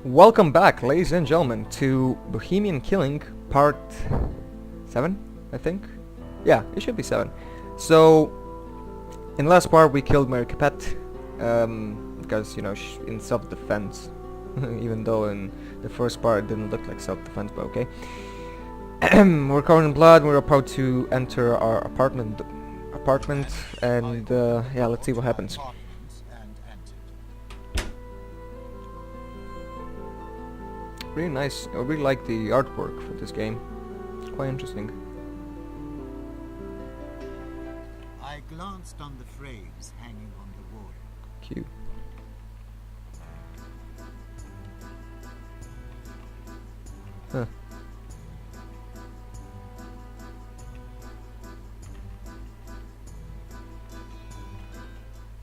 Welcome back, ladies and gentlemen, to Bohemian Killing Part 7, I think? Yeah, it should be 7. So, in the last part we killed Mary Capet, because, you know, in self-defense. Even though in the first part it didn't look like self-defense, but okay. We're covered in blood, we're about to enter our apartment, and yeah, let's see what happens. Really nice. I really like the artwork for this game. Quite interesting. I glanced on the frames hanging on the wall. Cute. Huh.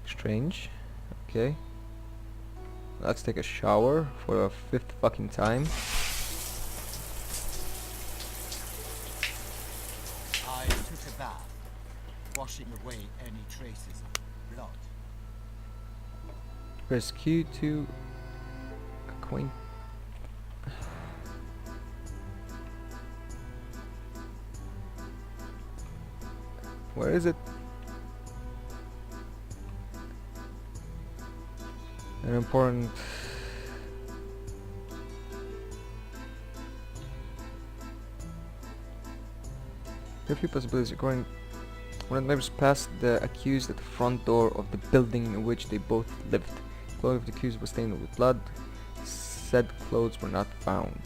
Strange. Okay. Let's take a shower for the 5th fucking time. I took a bath, washing away any traces of blood. Press Q to acquaint. Where is it? An important. There are a few possibilities. According, one of the neighbors passed the accused at the front door of the building in which they both lived. Clothes of the accused was stained with blood. Said clothes were not found.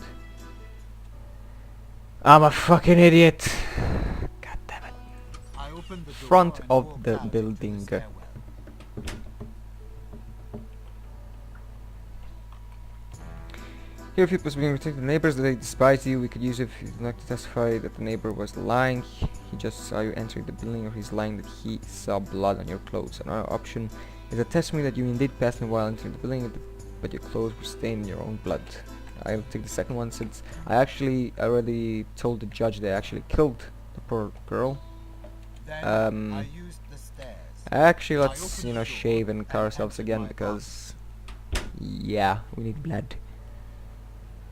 I'm a fucking idiot. God damn it. I opened the door Front and of walked the out into building. stairwell. Here, if it was being returned to the neighbors, they despise you. We could use it if you'd like to testify that the neighbor was lying. He just saw you entering the building, or he's lying that he saw blood on your clothes. Another option is a testimony that you indeed passed him while entering the building, but your clothes were stained in your own blood. I'll take the second one, since I actually already told the judge they actually killed the poor girl. Then I used the stairs. Actually, I let's, opened you know, the door shave and cut and ourselves entered again, my because yeah, we need blood.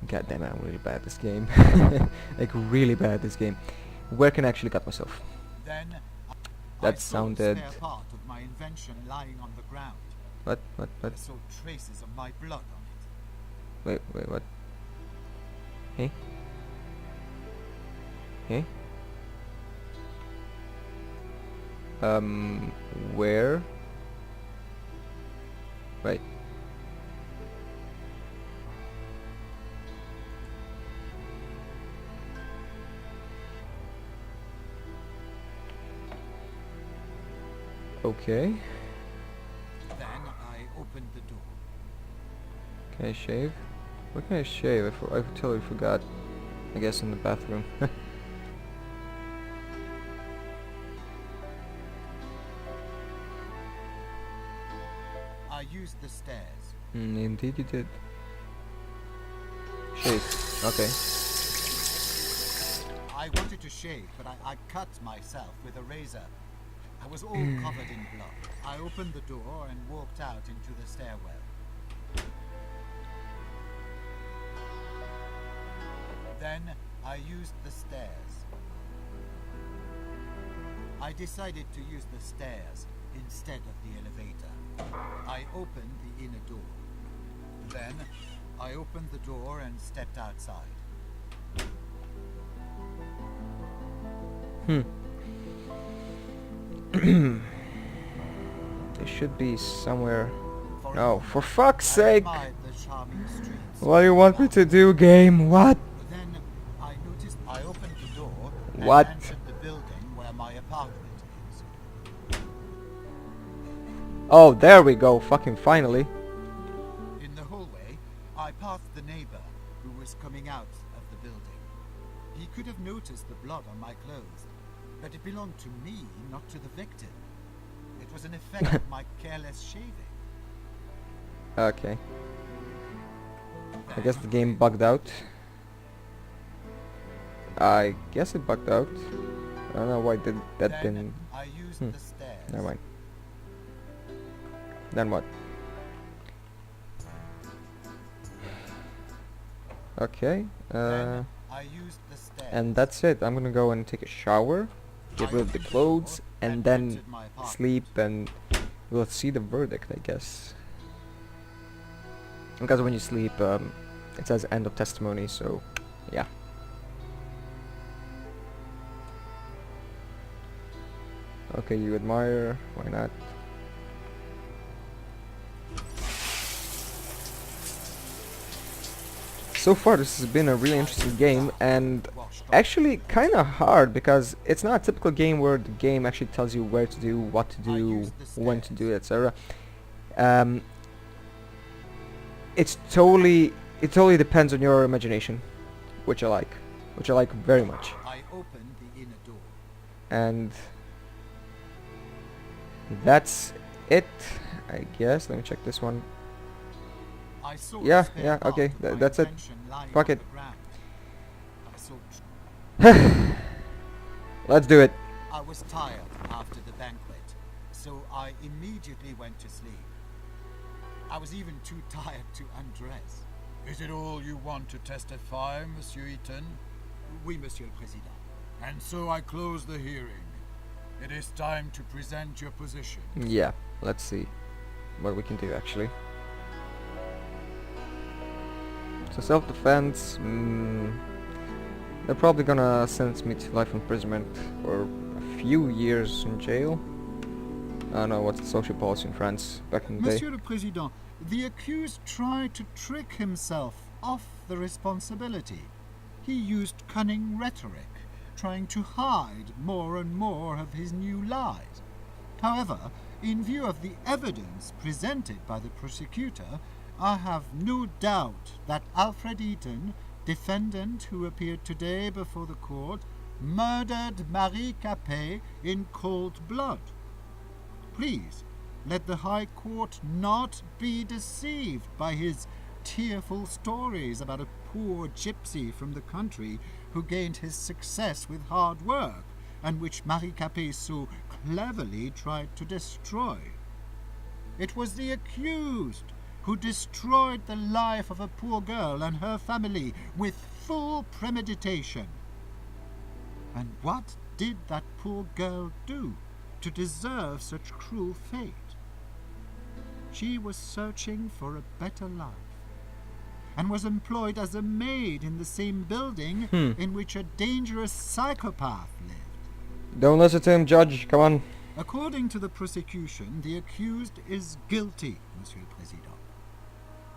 God damn it, I'm really bad at this game. Like, really bad at this game. Where can I actually cut myself? Then That I sounded... saw a spare part of my invention lying on the ground. What? I saw traces of my blood on it. Wait, what? Hey? Hey? Where? Wait. Okay. Then I opened the door. Can I shave? Where can I shave? I totally forgot. I guess in the bathroom. I used the stairs. Indeed you did. Shave. Okay. I wanted to shave, but I cut myself with a razor. I was all covered in blood. I opened the door and walked out into the stairwell. Then I used the stairs. I decided to use the stairs instead of the elevator. I opened the inner door. Then I opened the door and stepped outside. There should be somewhere. For a No, moment, for fuck's I sake! admired the charming streets. What do you want me to do, game? What? Then I noticed I opened the door What? and entered the building where my apartment is. Oh, there we go. Fucking finally. In the hallway, I passed the neighbor who was coming out of the building. He could have noticed the blood on my clothes, but it belonged to me, not to the victim. It was an effect of my careless shaving. Okay. I guess the game bugged out. I guess it bugged out. I don't know why that Then didn't... I used the stairs. Never mind. Then what? Okay. Then I used the stairs. And that's it. I'm gonna go and take a shower, get rid of the clothes, and then entered my apartment. sleep, and we'll see the verdict, I guess. Because when you sleep, it says end of testimony, so yeah. Okay, you admire, why not? So far this has been a really interesting game, and actually kinda hard, because it's not a typical game where the game actually tells you where to do, what to do, when to do, etc. It totally depends on your imagination, which I like very much. I opened the inner door. And that's it, I guess. Let me check this one. I saw Yeah, the spare yeah, part okay, of my that's it. invention lying Fuck on it. the ground. I saw Let's do it. I was tired after the banquet, so I immediately went to sleep. I was even too tired to undress. Is it all you want to testify, Monsieur Eaton? Oui, Monsieur le Président. And so I close the hearing. It is time to present your position. Yeah, let's see what we can do actually. So self-defense, they're probably gonna sentence me to life imprisonment or a few years in jail. I don't know what's the social policy in France back in the day. Monsieur le Président, the accused tried to trick himself off the responsibility. He used cunning rhetoric, trying to hide more and more of his new lies. However, in view of the evidence presented by the prosecutor, I have no doubt that Alfred Eaton, defendant who appeared today before the court, murdered Marie Capet in cold blood. Please, let the High Court not be deceived by his tearful stories about a poor gypsy from the country who gained his success with hard work, and which Marie Capet so cleverly tried to destroy. It was the accused who destroyed the life of a poor girl and her family with full premeditation. And what did that poor girl do to deserve such cruel fate? She was searching for a better life, and was employed as a maid in the same building in which a dangerous psychopath lived. Don't listen to him, Judge. Come on. According to the prosecution, the accused is guilty, Monsieur le Président.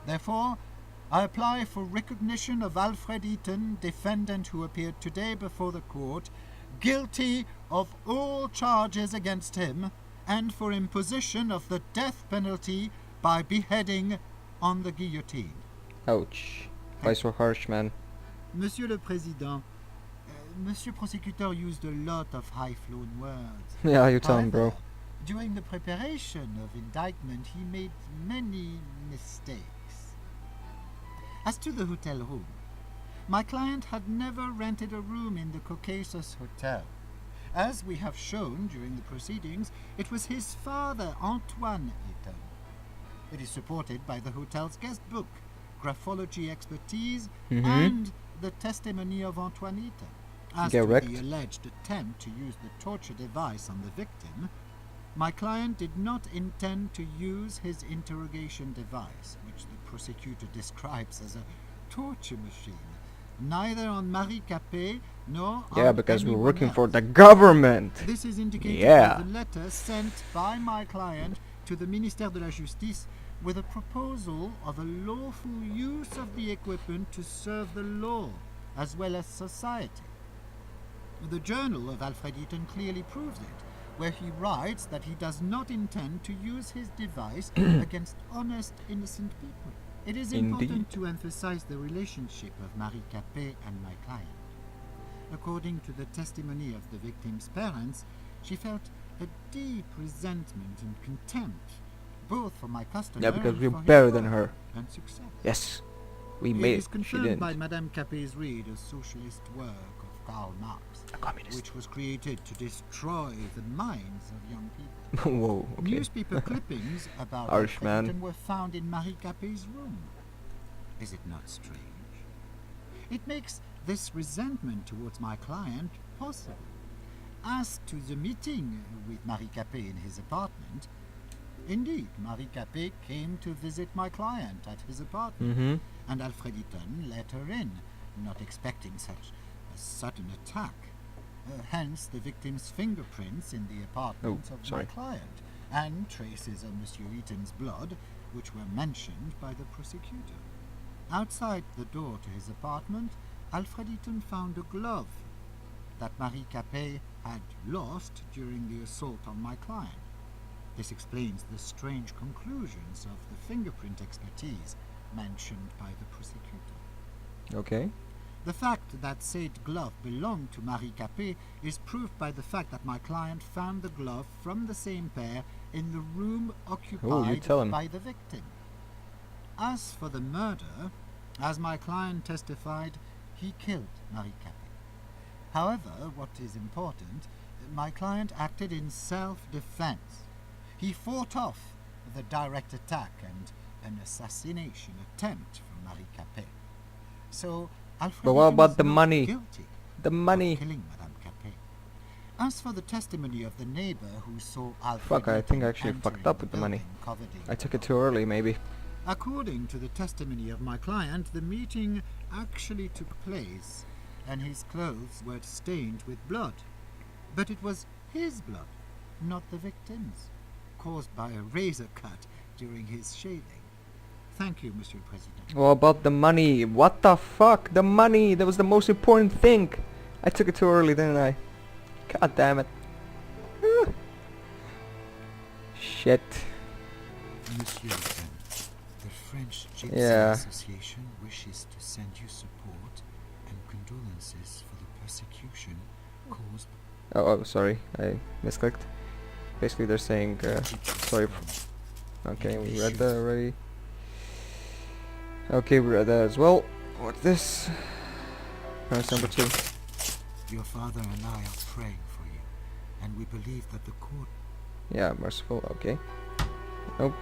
Therefore, I apply for recognition of Alfred Eaton, defendant who appeared today before the court, guilty of all charges against him, and for imposition of the death penalty by beheading on the guillotine. Ouch. Why so harsh, man? Monsieur le Président, Monsieur Prosecutor used a lot of high-flown words. Yeah, you tell him, bro. However, during the preparation of indictment, he made many mistakes. As to the hotel room, my client had never rented a room in the Caucasus Hotel. As we have shown during the proceedings, it was his father, Antoine Eaton. It is supported by the hotel's guest book, graphology expertise, and the testimony of Antoine Eaton. As Correct. to the alleged attempt to use the torture device on the victim, my client did not intend to use his interrogation device, which the prosecutor describes as a torture machine, neither on Marie Capet nor Yeah, on because we're anyone working for else. the government. This is indicated Yeah. by the letter sent by my client to the Ministère de la Justice with a proposal of a lawful use of the equipment to serve the law as well as society. The journal of Alfred Eaton clearly proves it, where he writes that he does not intend to use his device against honest, innocent people. It is important Indeed. to emphasize the relationship of Marie Capet and my client. According to the testimony of the victim's parents, she felt a deep resentment and contempt, both for my customer Yeah, because and we're for his better than work her. and success. Yes. We It made is it. She confirmed didn't. by Madame Capet's read, a socialist work of Karl Marx, A communist. which was created to destroy the minds of young people. Whoa, okay. Newspaper clippings about Harsh, Alfred man. Eaton were found in Marie Capet's room. Is it not strange? It makes this resentment towards my client possible. As to the meeting with Marie Capet in his apartment, indeed, Marie Capet came to visit my client at his apartment, and Alfred Eaton let her in, not expecting such a sudden attack. Hence the victim's fingerprints in the apartment of my client, and traces of Monsieur Eaton's blood, which were mentioned by the prosecutor. Outside the door to his apartment, Alfred Eaton found a glove that Marie Capet had lost during the assault on my client. This explains the strange conclusions of the fingerprint expertise mentioned by the prosecutor. Okay. The fact that said glove belonged to Marie Capet is proved by the fact that my client found the glove from the same pair in the room occupied by the victim. As for the murder, as my client testified, he killed Marie Capet. However, what is important, my client acted in self-defense. He fought off the direct attack and an assassination attempt from Marie Capet. So, Alfred But what Eaton about is the not money? guilty The money. of killing Madame Capet. As for the testimony of the neighbor who saw Alfred Fuck, I think I Eaton actually fucked entering up with the money. building covered in I took it blood. too early, maybe. According to the testimony of my client, the meeting actually took place, and his clothes were stained with blood. But it was his blood, not the victim's, caused by a razor cut during his shaving. Thank you, Monsieur President. What about the money? What the fuck? The money! That was the most important thing! I took it too early, didn't I? God damn it. Shit. Monsieur Eaton, the French Gypsy Yeah. Association wishes to send you support and condolences for the persecution caused Oh, sorry. I misclicked. Basically, they're saying, sorry. Okay, we read that already. Okay, we read that as well. What's this? Press number 2. Your father and I are praying for you, and we believe that the court... Yeah, merciful, okay. Nope.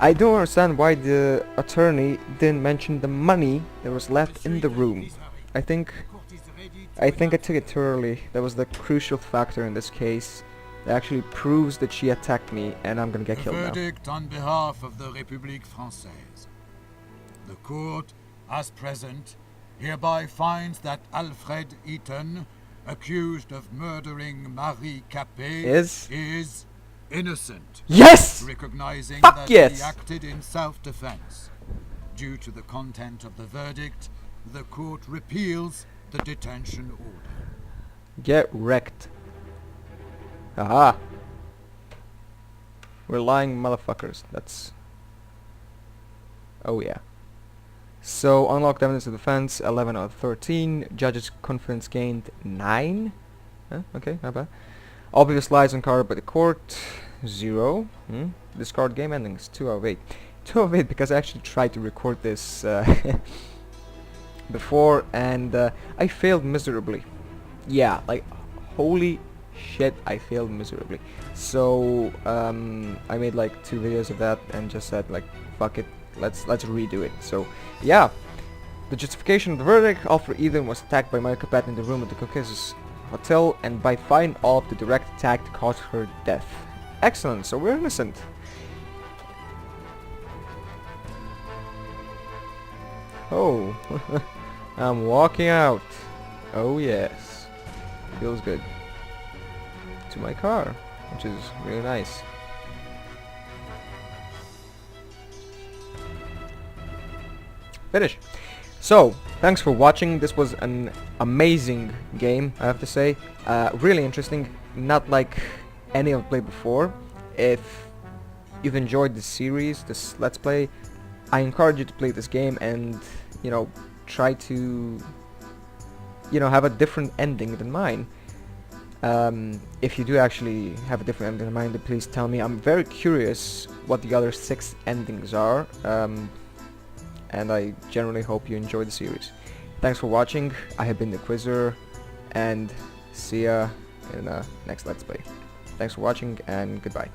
I don't understand why the attorney didn't mention the money that was left in the room. I think I took it too early. That was the crucial factor in this case. It actually proves that she attacked me and I'm gonna get killed now. Verdict on behalf of the République Française. The court, as present, hereby finds that Alfred Eaton, accused of murdering Marie Capet, is innocent. Yes! Recognizing Fuck that yes! he acted in self-defense. Due to the content of the verdict, the court repeals the detention order. Get wrecked. Aha! We're lying motherfuckers. That's... Oh yeah. So, unlocked evidence of defense, 11 out of 13. Judge's confidence gained, 9. Huh? Okay, not bad. Obvious lies uncovered by the court, 0. Discard game endings, 2 out of 8. 2 out of 8 because I actually tried to record this before and I failed miserably. Yeah, like, holy shit, I failed miserably. So, I made like 2 videos of that and just said like, fuck it, let's redo it. So, yeah. The justification of the verdict, Alfred Eaton was attacked by Marie Capet in the room at the Caucasus Hotel and by fine all of the direct attack to cause her death. Excellent, so we're innocent. Oh, I'm walking out. Oh yes, feels good. To my car, which is really nice. Finish. So, thanks for watching. This was an amazing game, I have to say. Really interesting, not like any I've played before. If you've enjoyed this series, this Let's Play, I encourage you to play this game and, you know, try to, you know, have a different ending than mine. If you do actually have a different ending than mine, then please tell me. I'm very curious what the other 6 endings are. And I generally hope you enjoy the series. Thanks for watching. I have been the Quizzer, and see ya in the next Let's Play. Thanks for watching, and goodbye.